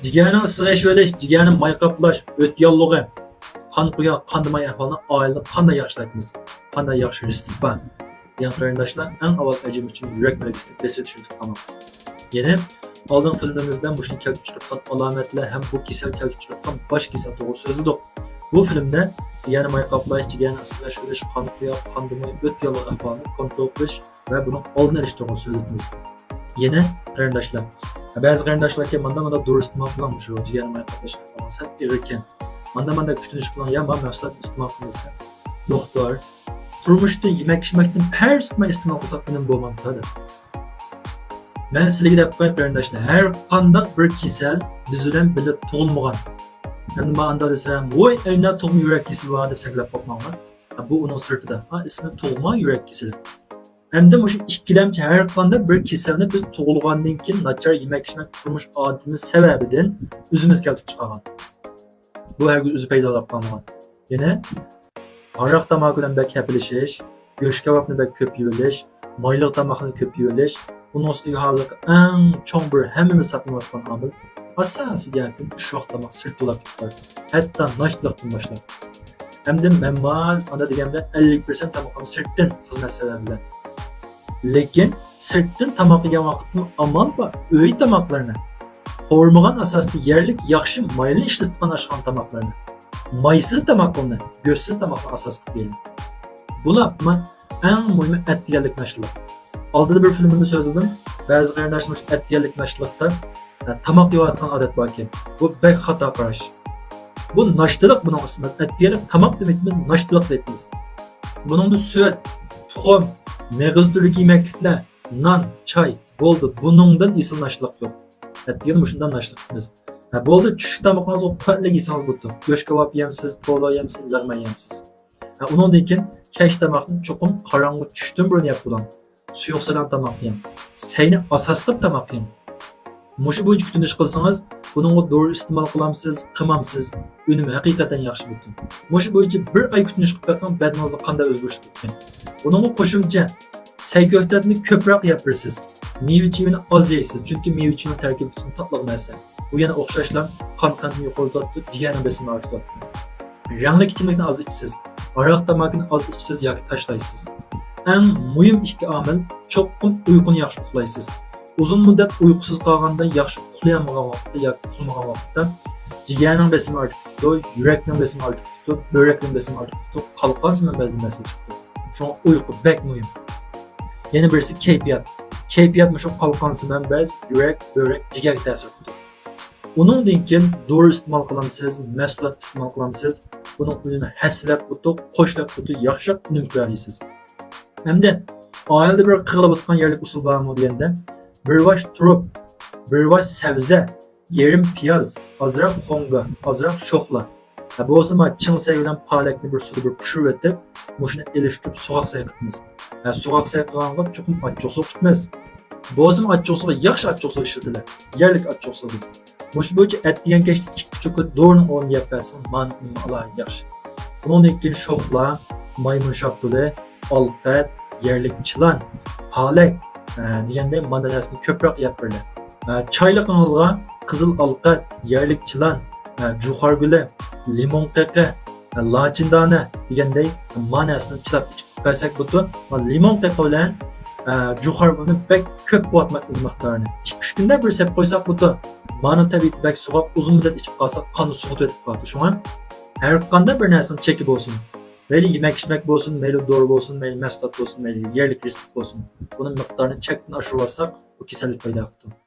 Jigarning sig'ishvelish, jigarning mayqaplash, o'tyonligi, qon quyoq, qandimay ahvolini oilada qanday yaxshilaymiz? Qanday yaxshi ristik bor? Degan qarindoshlar, eng avval ajim uchun yurak belgisini besib tushirdik tamam. Yana oldin filmimizda mushuni kelib chiqargan alomatlar ham bu kasal kelib chiqargan bosh kasal to'g'ri so'zladik. Bu filmda jigarni mayqaplash, jigarni sig'ishvelish, qon quyoq, qandimay o'tyonli ahvolini kontrol qilish va buni oldini olish to'g'ri so'zlaymiz. Yana qarindoshlar, ba'zi qarindoshlarga manda doğru iste'mol qilamiz shu jigarni mayqaplash ahvolisi ekan. Manda kutunish qilan ya mahsulot iste'mol qilsa, doktor turmushda yemak-ichmakdan par tutmay iste'mol qilsak nima bo'lmaydi. Men sizlarga deb qo'y qarindoshlar, har qanday bir kasal biz bilan birga tug'ilmagan. Endi men anda desam, "Voy, aynan tug'ma yurak kasali bor" deb saklab qo'ymoqman. Bu uning sirtida. Ismi tug'ma yurak kasali. Endi mushu ikkilamchi har qanday bir kasalni biz tug'ilgandan keyin nachar yemak-ichmak turmush odati sababidan o'zimiz kelib chiqargan. Bu hergiz o'zi paydo bo'lgan. Yana aroq tamoq bilan bak kapilishish, go'sht kabobni bak ko'p yeyish, mayli tomoqni ko'p yeyish, uning ustiga hozir eng chong bir hammamiz saqlayotgan omil asosiy jihatdan ushoq tomoq sirtlab ketdi. Hatto nashtlikdan boshlab. Hamda memmal ana deganda 50% tomoqni sirtdan xizmat sababidan. Lekin sirtdan tomoq yegan vaqtda amal bor, uy tomoqlarini qo'rmagan asosda yerlik yaxshi mayli ishlatgan ashxon tomoqlarini, maysiz tomoqlarni, go'shtsiz tomoqni asos qilib yeling. Bularmi eng muhimi etganlik nashlik. Oldida bir filmimda so'zladim. Ba'zi qarindoshlar etganlik nashlikda tomoq yeyotgan odat bor ekan. Bu bek xato qarash. Bu nashtilik buning ismi. Etganlik tomoq demakmiz, nashtilik deymiz. Buningda sut, tuxum, mevzu türlük yemeklikler, nan, çay, boldu. Bunundan isil naşlık yok. Ettiğin muşundan naşlık biz. Boldu çüşük tamakınız o farklı giyseniz budu. Göş kebap yemsiz, polo yemsiz, lağma yemsiz. Onun deyken keş tamakını çokum karanlık çüştüm burun yap bulan. Su yok salan tamak yem. Seyni asaslık tamak yem. Muşu boyunca kütünüş kılsanız, bunun doğru istimal kılamsız, kımamsız, önümü hakikaten yaxşı budu. Muşu boyunca bir ay kütünüş kıpaktan bedinizde qanday özgürüş tutken. Bunun qo'shimcha sayköhtatni ko'proq yapırsiz. Meyve-chiyevini az yeysiz. Chunki meyve-chiyevning tarkibi butun tatliq narsa. Bu yana o'xshashlar qon-qonni yo'qotadi, jigarning besimini ortadi. Rangli ichimlikni az ichsiz. Aroq tamakini az ichsiz yoki tashlaysiz. Eng muhim ikki omil cho'qqin uyquni yaxshi uxlaysiz. Uzun muddat uyqusiz qolganda yaxshi uxlayolmagan vaqtda yoki uxlamagan vaqtda jigarning besimi ortib ketadi, yurakning besimi ortib ketadi, börekning besimi ortib ketadi, qalqon manbasidan masala chiqadi. Şu uyku bek mühim. Yeni birisi keyfiyat. Keyfiyat şu qalqansı mənbəz, yürek, börek, jigar təsir tutur. Onun dinkin doğru istimal qılamsız, məsulat istimal qılamsız, bunun ününü həsləb butu, qoşlab butu, yaxşaq ünüm görəlisiz. Hem de ailede bir qığılıb tutqan yerlik usul var mı deyəndə, bir vaş turub, bir vaş səvzə, yerim piyaz, azraq xonga, azraq şoxla. Bu o zaman çın sevilen palakni bir suda bir pişirib etib, muşunu eliştirib soğaq sayqıtmız. Soğaq sayqılanğa çoxum aççoqsuq tutmaz. Bu o zaman aççoqsuq yaxşı aççoqsuq işletilir. Yerlik aççoqsuq. Muş boyunca et degan keçdi 2,5 doğrunu onu yap versin. Man Allah yaxşı. Bunun ilkin şoxla, maymun şaptılı, alqat, yerlik çılan, palak degende mandalasını köproq yap verirler. Çayliqingizga qizil alqat, yerlik çılan, juxar guli, limon qaqi, lachindona deganday manasini chilab ichib bersak butu, limon qaqi bilan juxar gulni bek ko'p bo'tmoqmiz miqdorini. 2-3 kunda bir sep qo'ysak butu, mana tabiiyki bek sug'ab uzun muddat ichib qolsa qonni sug'ib o'tib qoladi. Shunga har qanday bir narsani cheki bo'lsin. Mayli yemak-ichmak bo'lsin, mayli dori bo'lsin, mayli mahsulot bo'lsin, mayli yerlik risik bo'lsin. Buning miqdorini chekdan oshirib olsak, bu kasallik paydo bo'ladi.